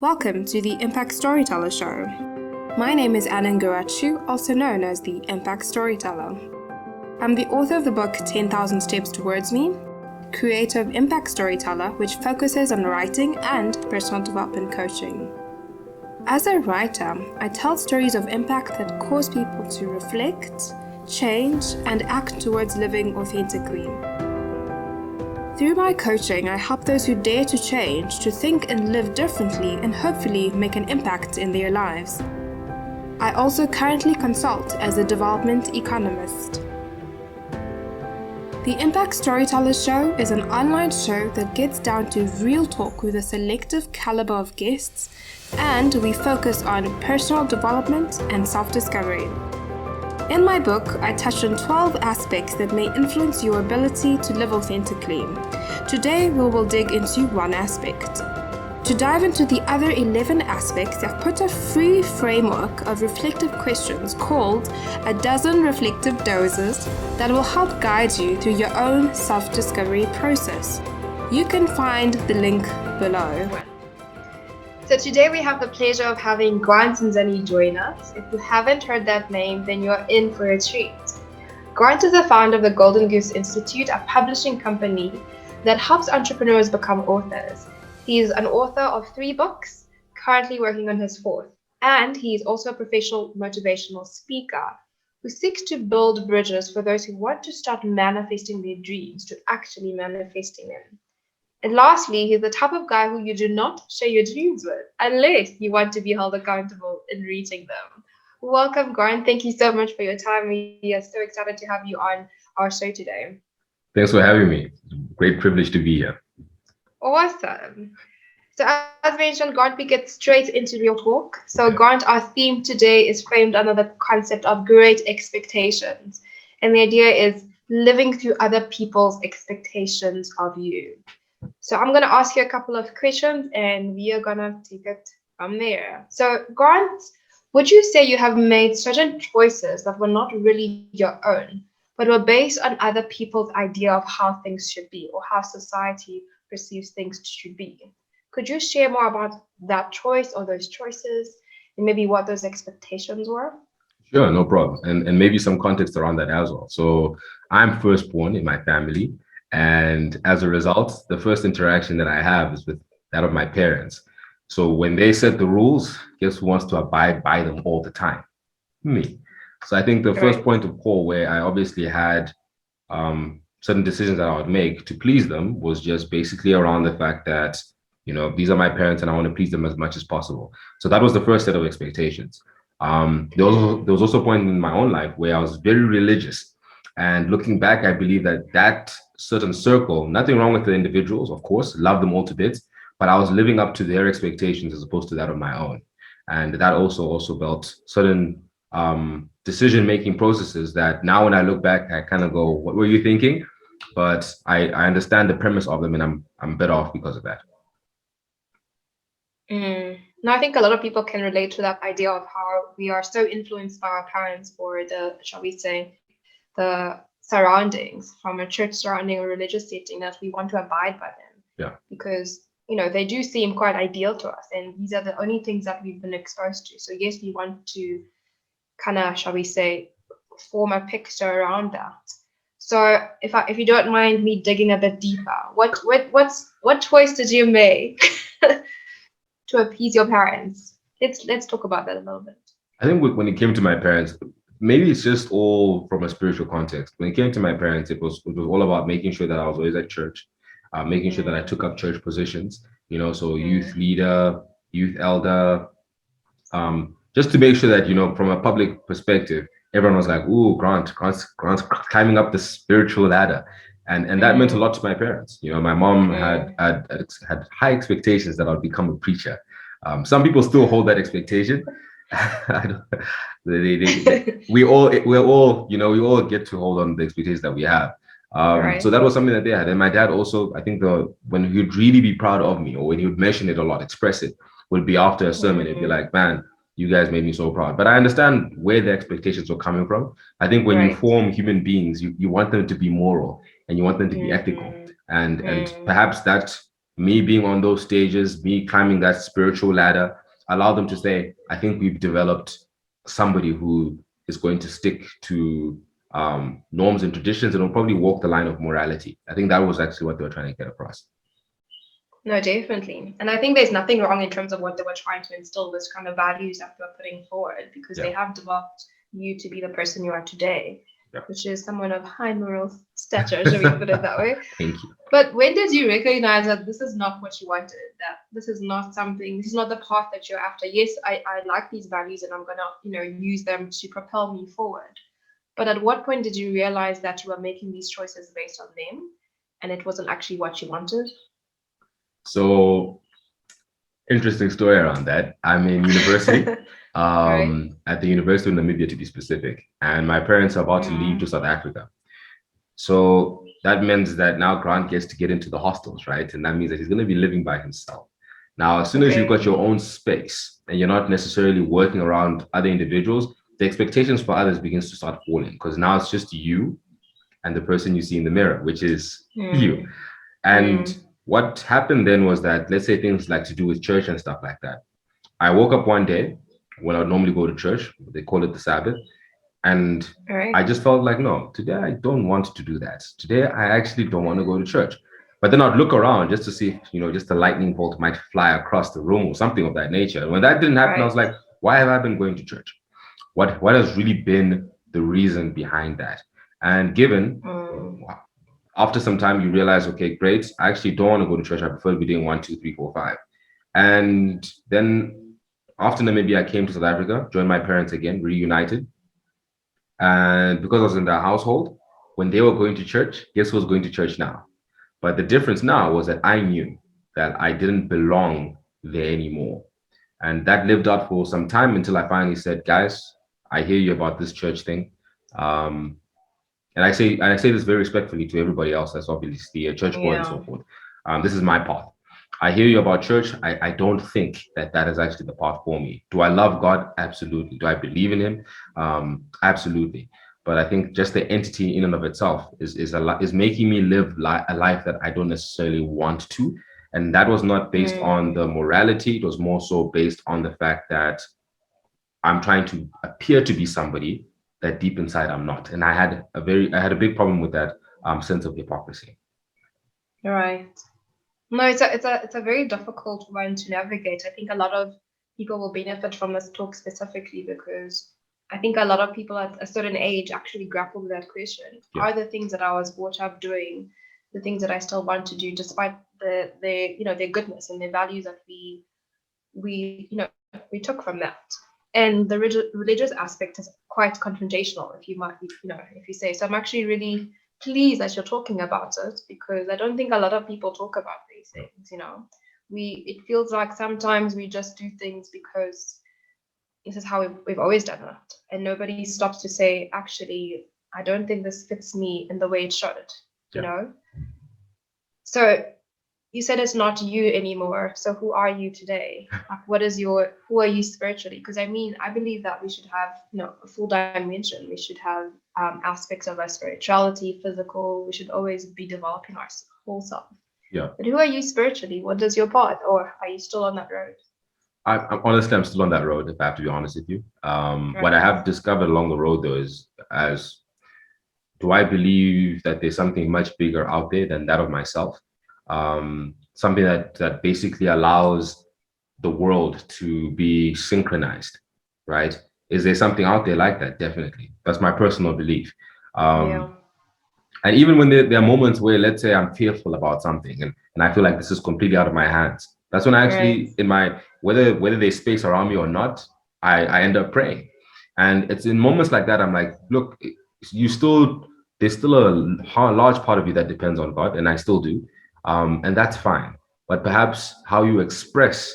Welcome to the Impact Storyteller Show. My name is Anna Ngurachu, also known as the Impact Storyteller. I'm the author of the book 10,000 Steps Towards Me, creator of Impact Storyteller, which focuses on writing and personal development coaching. As a writer, I tell stories of impact that cause people to reflect, change, and act towards living authentically. Through my coaching, I help those who dare to change to think and live differently and hopefully make an impact in their lives. I also currently consult as a development economist. The Impact Storyteller Show is an online show that gets down to real talk with a selective caliber of guests, and we focus on personal development and self-discovery. In my book, I touch on 12 aspects that may influence your ability to live authentically. Today, we will dig into one aspect. To dive into the other 11 aspects, I've put a free framework of reflective questions called a dozen reflective doses that will help guide you through your own self-discovery process. You can find the link below. So today we have the pleasure of having Senzani join us. If you haven't heard that name, then you're in for a treat. Grant is the founder of the Golden Goose Institute, a publishing company that helps entrepreneurs become authors. He is an author of 3 books, currently working on his 4th, and he is also a professional motivational speaker who seeks to build bridges for those who want to start manifesting their dreams to actually manifesting them. And lastly, he's the type of guy who you do not share your dreams with unless you want to be held accountable in reaching them. Welcome, Grant. Thank you so much for your time. We are so excited to have you on our show today. Thanks for having me. Great privilege to be here. Awesome. So as mentioned, Grant, we get straight into real talk. So Grant, our theme today is framed under the concept of great expectations. And the idea is living through other people's expectations of you. So I'm going to ask you a couple of questions and we are going to take it from there. So Grant, would you say you have made certain choices that were not really your own, but were based on other people's idea of how things should be or how society perceives things should be? Could you share more about that choice or those choices and maybe what those expectations were? Sure, no problem. And maybe some context around that as well. So I'm firstborn in my family. And as a result, the first interaction that I have is with that of my parents. So when they set the rules, guess who wants to abide by them all the time? Me. So I think the first point of call where I obviously had certain decisions that I would make to please them was just basically around the fact that, you know, these are my parents and I want to please them as much as possible. So that was the first set of expectations. There was also a point in my own life where I was very religious. And looking back, I believe that certain circle, nothing wrong with the individuals, of course, love them all to bits, but I was living up to their expectations as opposed to that of my own. And that also built certain decision-making processes that now when I look back, I kind of go, what were you thinking? But I understand the premise of them and I'm better off because of that. Now, I think a lot of people can relate to that idea of how we are so influenced by our parents or the, shall we say, the surroundings from a church surrounding or religious setting that we want to abide by them. Yeah. Because, you know, they do seem quite ideal to us and these are the only things that we've been exposed to. So yes, we want to kind of, shall we say, form a picture around that. So if you don't mind me digging a bit deeper, what choice did you make to appease your parents? Let's talk about that a little bit. I think when it came to my parents, maybe it's just all from a spiritual context. When it came to my parents, it was all about making sure that I was always at church, making sure that I took up church positions, you know, so youth leader, youth elder, just to make sure that, you know, from a public perspective, everyone was like, ooh, Grant's climbing up the spiritual ladder. And that meant a lot to my parents. You know, my mom had high expectations that I'd become a preacher. Some people still hold that expectation. we all, you know, we all get to hold on the expectations that we have. So that was something that they had. And my dad also, I think when he'd really be proud of me or when he would mention it a lot, express it, would be after a sermon. It'd be like, man, you guys made me so proud. But I understand where the expectations were coming from. I think when you form human beings, you want them to be moral and you want them to be ethical. And perhaps that me being on those stages, me climbing that spiritual ladder, allow them to say, I think we've developed somebody who is going to stick to norms and traditions and will probably walk the line of morality. I think that was actually what they were trying to get across. No, definitely. And I think there's nothing wrong in terms of what they were trying to instill, this kind of values that they were putting forward, because they have developed you to be the person you are today, which is someone of high moral stature, should we put it that way? Thank you. But when did you recognize that this is not what you wanted, that this is not something, this is not the path that you're after? Yes, I like these values and I'm going to, use them to propel me forward. But at what point did you realize that you were making these choices based on them and it wasn't actually what you wanted? So, interesting story around that. I'm in university, Right. at the University of Namibia to be specific, and my parents are about to leave to South Africa. So that means that now Grant gets to get into the hostels, right? And that means that he's going to be living by himself. Now, as soon as you've got your own space and you're not necessarily working around other individuals, the expectations for others begins to start falling, because now it's just you and the person you see in the mirror, which is you. And what happened then was that, let's say things like to do with church and stuff like that. I woke up one day when I would normally go to church, they call it the Sabbath. And I just felt like, no, today I don't want to do that. Today I actually don't want to go to church. But then I'd look around just to see if, just a lightning bolt might fly across the room or something of that nature. And when that didn't happen, I was like, why have I been going to church? What has really been the reason behind that? And given after some time, you realize, okay, great, I actually don't want to go to church. I prefer to be doing 1, 2, 3, 4, 5. And then after Namibia, I came to South Africa, joined my parents again, reunited. And because I was in their household, when they were going to church, guess who was going to church now? But the difference now was that I knew that I didn't belong there anymore. And that lived out for some time until I finally said, guys, I hear you about this church thing. And I say this very respectfully to everybody else that's obviously a church boy and so forth. This is my path. I hear you about church. I don't think that is actually the path for me. Do I love God? Absolutely. Do I believe in him? Absolutely. But I think just the entity in and of itself is making me live a life that I don't necessarily want to. And that was not based on the morality. It was more so based on the fact that I'm trying to appear to be somebody that deep inside I'm not. And I had a big problem with that sense of hypocrisy. Right. No, it's a very difficult one to navigate. I think a lot of people will benefit from this talk specifically because I think a lot of people at a certain age actually grapple with that question. Yeah. Are the things that I was brought up doing the things that I still want to do, despite their goodness and their values that we took from that? And the religious aspect is quite confrontational, if you say. So I'm actually really pleased that you're talking about it, because I don't think a lot of people talk about these things. It feels like sometimes we just do things because this is how we've always done it, and nobody stops to say, actually, I don't think this fits me in the way it should. So you said it's not you anymore. So who are you today? Like, who are you spiritually? Because I believe that we should have, a full dimension. We should have aspects of our spirituality, physical. We should always be developing our whole self. Yeah. But who are you spiritually? What is your path? Or are you still on that road? I'm honestly, I'm still on that road, if I have to be honest with you. What I have discovered along the road, though, is do I believe that there's something much bigger out there than that of myself? Something that basically allows the world to be synchronized, right? Is there something out there like that? Definitely. That's my personal belief. And even when there are moments where, let's say, I'm fearful about something and I feel like this is completely out of my hands, that's when I actually, in my, whether there's space around me or not, I end up praying. And it's in moments like that, I'm like, look, there's still a large part of you that depends on God, and I still do. And that's fine. But perhaps how you express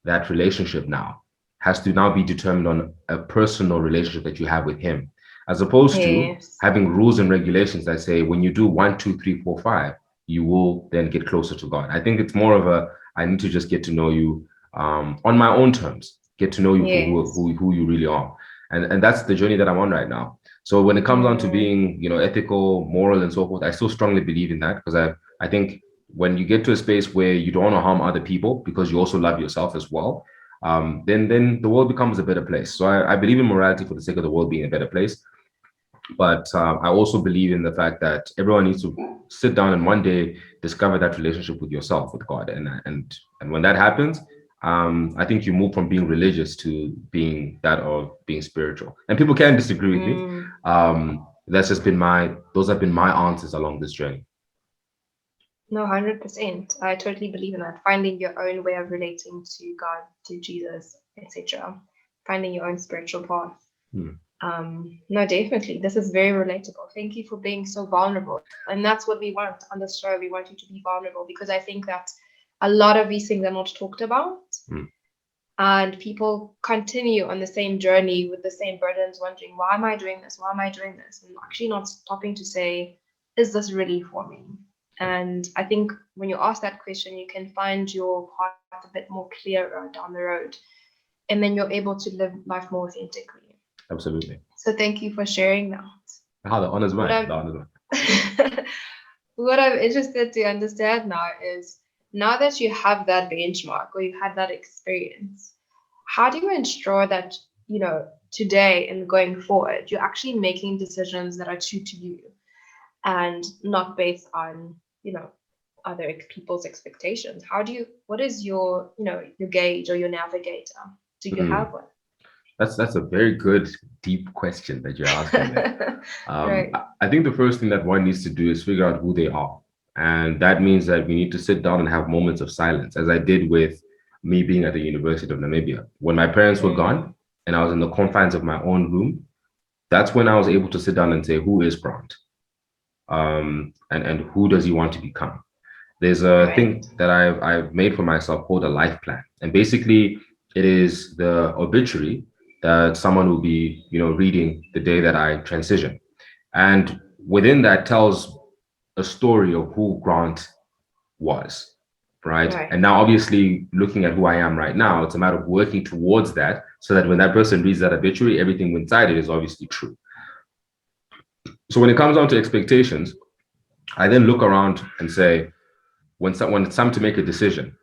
that relationship now has to now be determined on a personal relationship that you have with him, as opposed to having rules and regulations that say when you do 1, 2, 3, 4, 5, you will then get closer to God. I think it's more of I need to just get to know you on my own terms, get to know you for who you really are. And that's the journey that I'm on right now. So when it comes down to being, ethical, moral, and so forth, I still strongly believe in that, because I think when you get to a space where you don't want to harm other people because you also love yourself as well, then the world becomes a better place. So I believe in morality for the sake of the world being a better place. But I also believe in the fact that everyone needs to sit down and one day discover that relationship with yourself, with God, and when that happens, I think you move from being religious to being that of being spiritual. And people can disagree with me. That's just been those have been my answers along this journey. No, 100%. I totally believe in that. Finding your own way of relating to God, to Jesus, etc. Finding your own spiritual path. No, definitely. This is very relatable. Thank you for being so vulnerable. And that's what we want on this show. We want you to be vulnerable because I think that a lot of these things are not talked about. And people continue on the same journey with the same burdens, wondering, why am I doing this? Why am I doing this? And actually not stopping to say, is this really for me? And I think when you ask that question, you can find your path a bit more clearer down the road. And then you're able to live life more authentically. Absolutely. So thank you for sharing that. The honor's mine. The honor's mine. What I'm interested to understand now is, now that you have that benchmark or you've had that experience, how do you ensure that, today and going forward, you're actually making decisions that are true to you and not based on, other people's expectations? What is your gauge or your navigator? Do you have one? That's a very good, deep question that you're asking there. Right. I think the first thing that one needs to do is figure out who they are. And that means that we need to sit down and have moments of silence, as I did with me being at the University of Namibia. When my parents were gone and I was in the confines of my own room, that's when I was able to sit down and say, who is Grant? And who does he want to become? There's a thing that I've made for myself called a life plan. And basically it is the obituary that someone will be, reading the day that I transition. And within that tells a story of who Grant was, right? And now obviously looking at who I am right now, it's a matter of working towards that so that when that person reads that obituary, everything inside it is obviously true. So when it comes down to expectations, I then look around and say, when it's time to make a decision,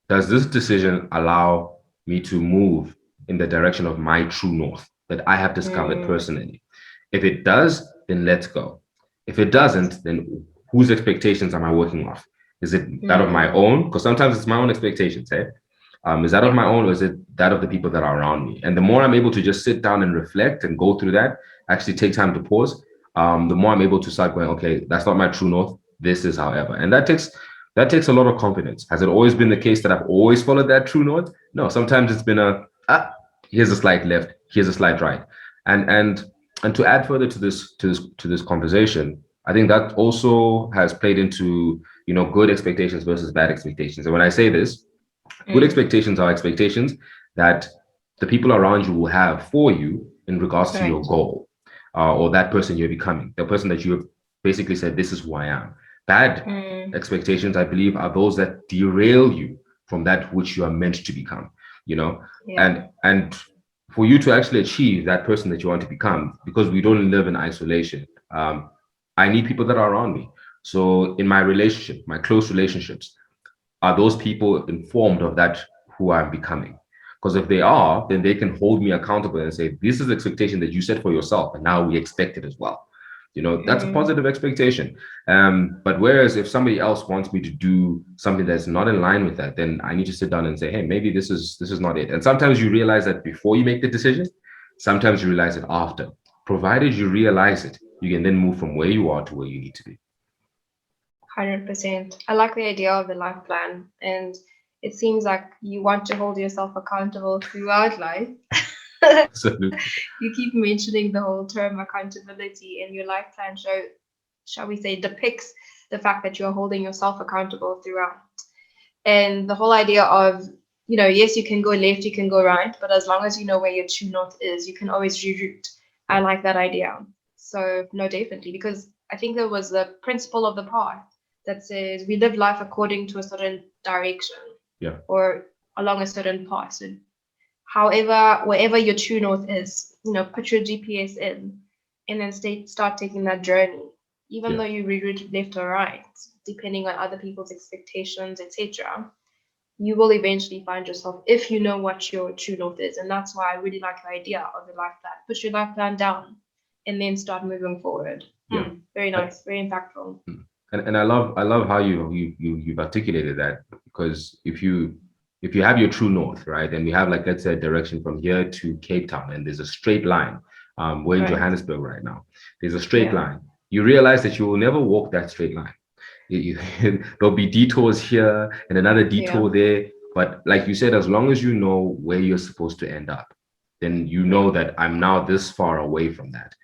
does this decision allow me to move in the direction of my true north that I have discovered personally? If it does, then let's go. If it doesn't, then whose expectations am I working off? Is it that of my own? Because sometimes it's my own expectations, eh? Is that of my own, or is it that of the people that are around me? And the more I'm able to just sit down and reflect and go through that, actually take time to pause, the more I'm able to start going, okay, that's not my true north. This is however. And that takes a lot of confidence. Has it always been the case that I've always followed that true north? No, sometimes it's been here's a slight left, here's a slight right. And to add further to this conversation, I think that also has played into, good expectations versus bad expectations. And when I say this, good expectations are expectations that the people around you will have for you in regards to your goal, or that person you're becoming, the person that you have basically said, this is who I am. Bad expectations, I believe, are those that derail you from that which you are meant to become, and for you to actually achieve that person that you want to become, because we don't live in isolation, I need people that are around me. So in my relationship, my close relationships, are those people informed of that who I'm becoming? Because if they are, then they can hold me accountable and say, this is the expectation that you set for yourself, and now we expect it as well. That's a positive expectation. But whereas if somebody else wants me to do something that's not in line with that, then I need to sit down and say, hey, maybe this is not it. And sometimes you realize that before you make the decision, sometimes you realize it after. Provided you realize it, you can then move from where you are to where you need to be. 100%. I like the idea of the life plan, and it seems like you want to hold yourself accountable throughout life. Absolutely. You keep mentioning the whole term accountability, and your life plan shall we say, depicts the fact that you're holding yourself accountable throughout. And the whole idea of, yes, you can go left, you can go right, but as long as you know where your true north is, you can always reroute. I like that idea. So no, definitely, because I think there was the principle of the path that says we live life according to a certain direction, or along a certain path. So however, wherever your true north is, put your GPS in, and then start taking that journey. even though you reroute left or right, depending on other people's expectations, etc., you will eventually find yourself if you know what your true north is. And that's why I really like the idea of the life plan. Put your life plan down and then start moving forward. Yeah. Very nice, very impactful. And I love how you've articulated that, because if you have your true north, right, and we have, like, let's say, a direction from here to Cape Town, and there's a straight line. We're in Johannesburg right now. There's a straight line. You realize that you will never walk that straight line. There'll be detours here and another detour there. But like you said, as long as you know where you're supposed to end up, then you know that I'm now this far away from that.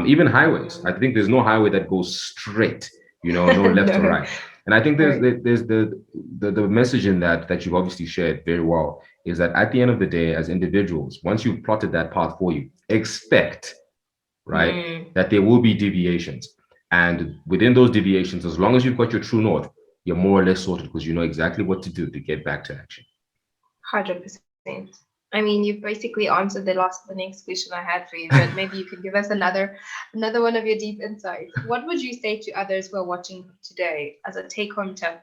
Even highways, I think there's no highway that goes straight, no left or right. And I think there's the message in that you've obviously shared very well, is that at the end of the day, as individuals, once you've plotted that path for you, expect, right, that there will be deviations. And within those deviations, as long as you've got your true north, you're more or less sorted, because you know exactly what to do to get back to action. 100%. I mean, you've basically answered the next question I had for you, but maybe you could give us another one of your deep insights. What would you say to others who are watching today as a take-home tip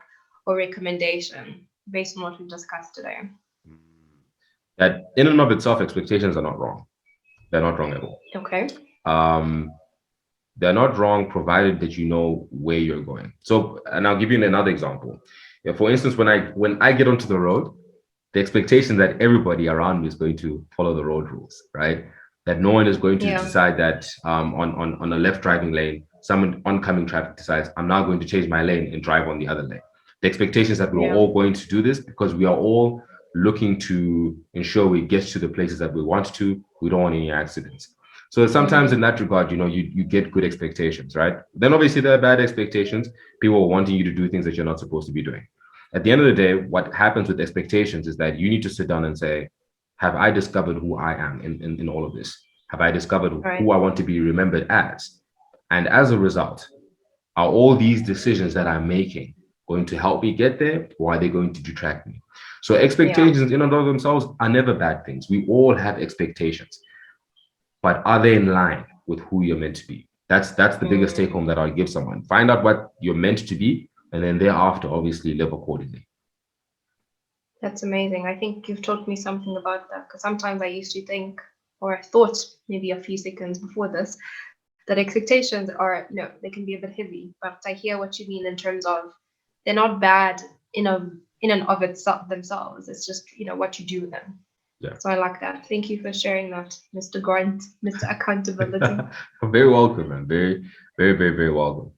or recommendation based on what we've discussed today? That in and of itself, expectations are not wrong. They're not wrong at all. Okay. They're not wrong, provided that you know where you're going. So, and I'll give you another example. For instance, when I get onto the road, the expectation that everybody around me is going to follow the road rules, right? That no one is going to decide that on a left driving lane, some oncoming traffic decides, I'm now going to change my lane and drive on the other lane. The expectation is that we're all going to do this because we are all looking to ensure we get to the places that we want to. We don't want any accidents. So sometimes in that regard, you get good expectations, right? Then obviously there are bad expectations, people wanting you to do things that you're not supposed to be doing. At the end of the day, what happens with expectations is that you need to sit down and say, have I discovered who I am in all of this? Have I discovered who I want to be remembered as? And as a result, are all these decisions that I'm making going to help me get there, or are they going to detract me? So expectations in and of themselves are never bad things. We all have expectations, but are they in line with who you're meant to be? That's the biggest take home that I'll give someone. Find out what you're meant to be, and then thereafter, obviously, live accordingly. That's amazing. I think you've taught me something about that, because sometimes I used to think, or I thought maybe a few seconds before this, that expectations they can be a bit heavy. But I hear what you mean in terms of they're not bad in and of itself themselves. It's just what you do with them. Yeah. So I like that. Thank you for sharing that, Mr. Grant, Mr. Accountability. Very welcome, man. Very, very, very, very welcome.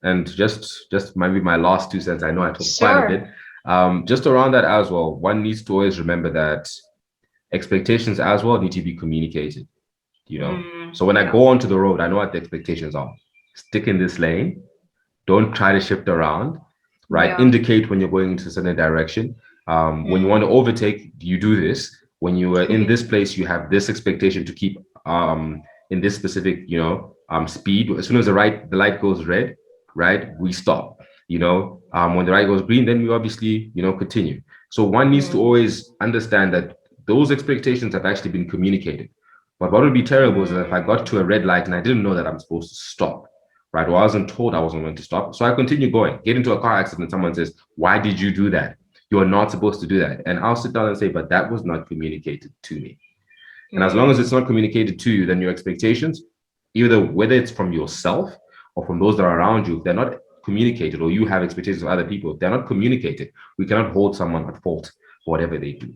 And just maybe my last 2 cents. I know I talked quite a bit. Just around that as well, one needs to always remember that expectations as well need to be communicated. So when I go onto the road, I know what the expectations are. Stick in this lane. Don't try to shift around. Right? Yeah. Indicate when you're going into a certain direction. When you want to overtake, you do this. When you are in this place, you have this expectation to keep in this specific speed. As soon as the light goes red, right, we stop. When the light goes green, then we obviously continue. So one needs to always understand that those expectations have actually been communicated. But what would be terrible is that if I got to a red light and I didn't know that I'm supposed to stop, right? Or I wasn't told I wasn't going to stop, so I continue going. Get into a car accident, someone says, "Why did you do that? You are not supposed to do that." And I'll sit down and say, but that was not communicated to me. And as long as it's not communicated to you, then your expectations, whether it's from yourself or from those that are around you, if they're not communicated, or you have expectations of other people, if they're not communicated, we cannot hold someone at fault for whatever they do.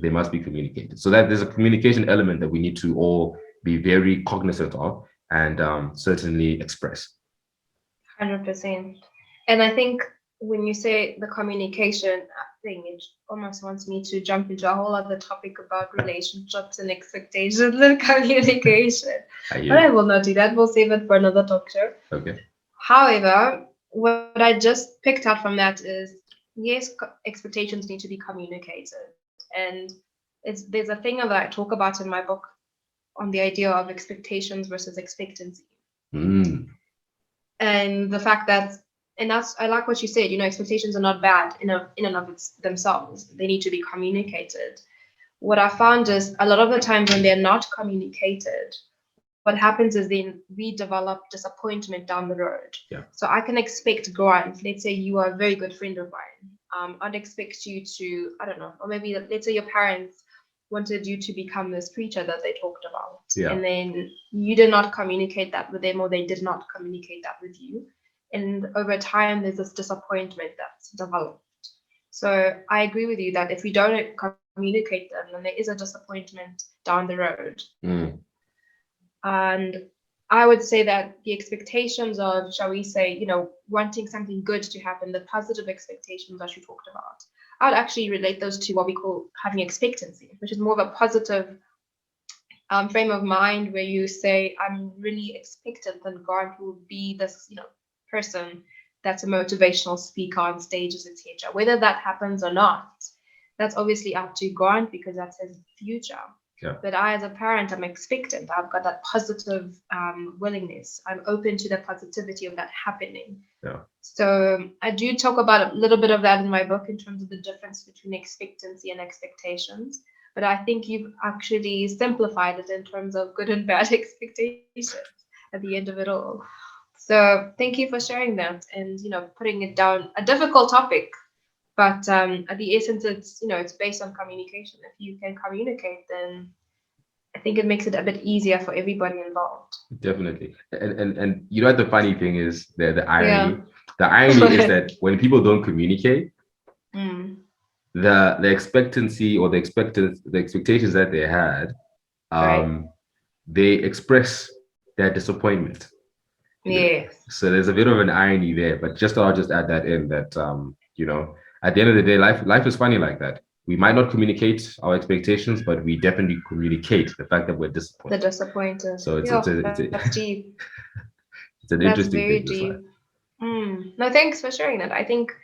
They must be communicated. So that there's a communication element that we need to all be very cognizant of and certainly express. 100%. And I think when you say the communication thing, it almost wants me to jump into a whole other topic about relationships and expectations and communication. But I will not do that. We'll save it for another talk show. Okay. However, what I just picked out from that is, yes, expectations need to be communicated. And there's a thing that I talk about in my book on the idea of expectations versus expectancy. And the fact that, and that's, I like what you said, expectations are not bad in and of themselves. They need to be communicated. What I found is a lot of the times when they're not communicated, what happens is then we develop disappointment down the road. Yeah. So I can expect Grant, let's say you are a very good friend of mine. I'd expect you to, I don't know, or maybe let's say your parents wanted you to become this preacher that they talked about. Yeah. And then you did not communicate that with them, or they did not communicate that with you. And over time, there's this disappointment that's developed. So I agree with you that if we don't communicate them, then there is a disappointment down the road. And I would say that the expectations of, shall we say, wanting something good to happen, the positive expectations that you talked about, I would actually relate those to what we call having expectancy, which is more of a positive frame of mind where you say, I'm really expectant that God will be this, person that's a motivational speaker on stages, etc. Whether that happens or not, that's obviously up to God because that's his future. Yeah. But I, as a parent, I'm expectant. I've got that positive willingness. I'm open to the positivity of that happening. Yeah. So I do talk about a little bit of that in my book in terms of the difference between expectancy and expectations. But I think you've actually simplified it in terms of good and bad expectations at the end of it all. So thank you for sharing that and, putting it down, a difficult topic. But at the essence, it's based on communication. If you can communicate, then I think it makes it a bit easier for everybody involved. Definitely. And you know what the funny thing is, the irony? Yeah. The irony is that when people don't communicate, the expectancy or the expectations that they had, right. They express their disappointment. Yes. So there's a bit of an irony there, but I'll just add that in that at the end of the day, life is funny like that. We might not communicate our expectations, but we definitely communicate the fact that we're disappointed. The disappointed. So that's deep. It's an that's interesting very thing. Deep. No, thanks for sharing that. I think,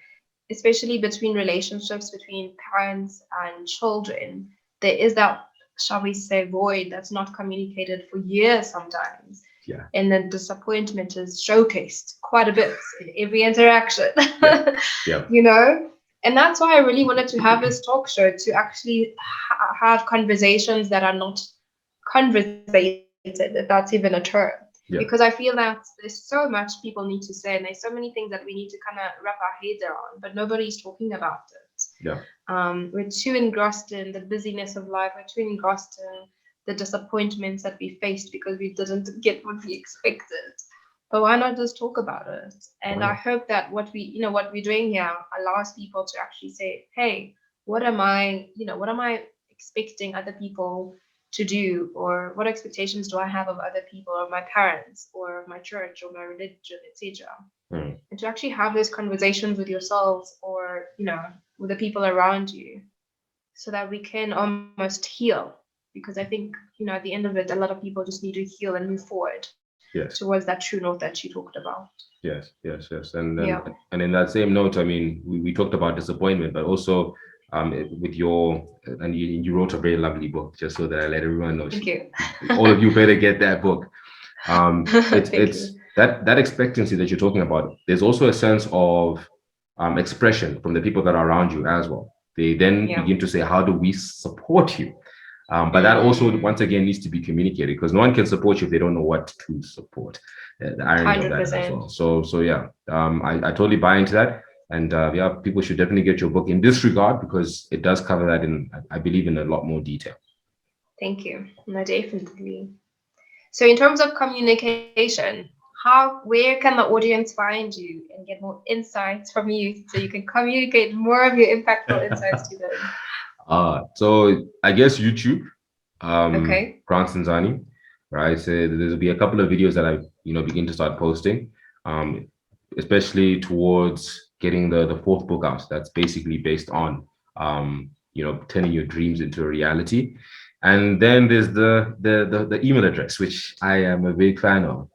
especially between relationships between parents and children, there is that, shall we say, void that's not communicated for years sometimes. Yeah. And the disappointment is showcased quite a bit in every interaction. Yeah. And that's why I really wanted to have this talk show, to actually have conversations that are not conversated, if that's even a term. Yeah. Because I feel that there's so much people need to say, and there's so many things that we need to kind of wrap our heads around, but nobody's talking about it. Yeah. We're too engrossed in the busyness of life. We're too engrossed in the disappointments that we faced because we didn't get what we expected. But why not just talk about it? And I hope that what we're doing here allows people to actually say, hey, what am I expecting other people to do, or what expectations do I have of other people, or my parents, or my church, or my religion, etc. And to actually have those conversations with yourselves, or with the people around you, so that we can almost heal. Because I think at the end of it, a lot of people just need to heal and move forward. Yes. Towards that true north that you talked about. Yes. And in that same note, I mean, we talked about disappointment, but also with you wrote a very lovely book, just so that I let everyone know. Thank you. All of you better get that book. It's that expectancy that you're talking about. There's also a sense of expression from the people that are around you as well. They then begin to say, how do we support you? But that also, once again, needs to be communicated, because no one can support you if they don't know what to support. The irony 100%. Of that as well. So yeah, I totally buy into that. And people should definitely get your book in this regard, because it does cover that I believe, in a lot more detail. Thank you. No, definitely. So in terms of communication, where can the audience find you and get more insights from you, so you can communicate more of your impactful insights to them? So I guess YouTube, okay. Senzani, right? So there'll be a couple of videos that I, begin to start posting, especially towards getting the fourth book out. That's basically based on, turning your dreams into a reality. And then there's the email address, which I am a big fan of,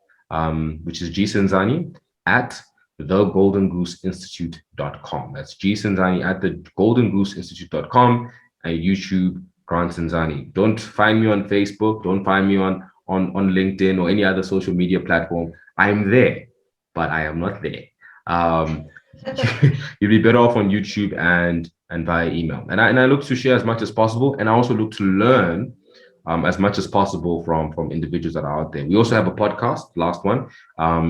which is gsenzani at thegoldengooseinstitute.com. That's gsenzani at thegoldengooseinstitute.com. And YouTube, Grant Senzani. Don't find me on Facebook. Don't find me on LinkedIn or any other social media platform. I'm there, but I am not there. You'd be better off on YouTube and via email. And I look to share as much as possible. And I also look to learn as much as possible from individuals that are out there. We also have a podcast, last one,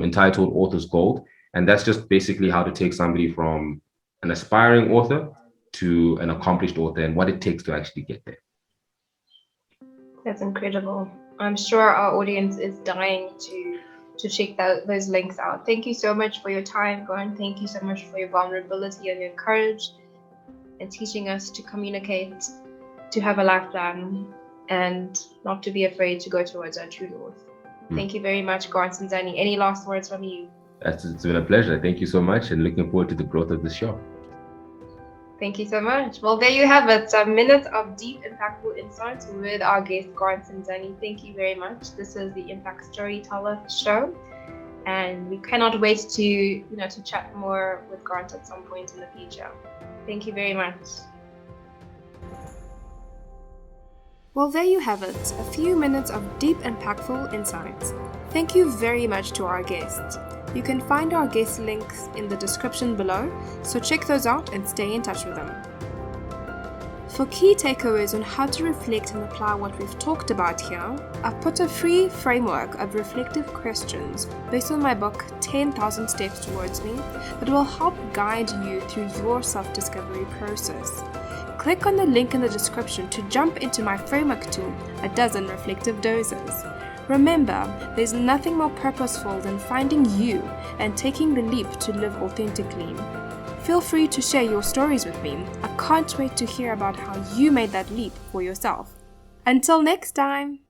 entitled Author's Gold. And that's just basically how to take somebody from an aspiring author to an accomplished author and what it takes to actually get there. That's incredible. I'm sure our audience is dying to check those links out. Thank you so much for your time, Gon. Thank you so much for your vulnerability and your courage and teaching us to communicate, to have a life plan, and not to be afraid to go towards our true north. Thank you very much, Gon Senzani. Any last words from you? It's been a pleasure. Thank you so much, and looking forward to the growth of the show. Thank you so much. Well, there you have it. A minute of deep, impactful insights with our guest, Gon Senzani. Thank you very much. This is the Impact Storyteller show, and we cannot wait to chat more with Gon at some point in the future. Thank you very much. Well, there you have it. A few minutes of deep, impactful insights. Thank you very much to our guests. You can find our guest links in the description below, so check those out and stay in touch with them. For key takeaways on how to reflect and apply what we've talked about here, I've put a free framework of reflective questions based on my book 10,000 Steps Towards Me that will help guide you through your self-discovery process. Click on the link in the description to jump into my framework tool, a dozen reflective doses. Remember, there's nothing more purposeful than finding you and taking the leap to live authentically. Feel free to share your stories with me. I can't wait to hear about how you made that leap for yourself. Until next time!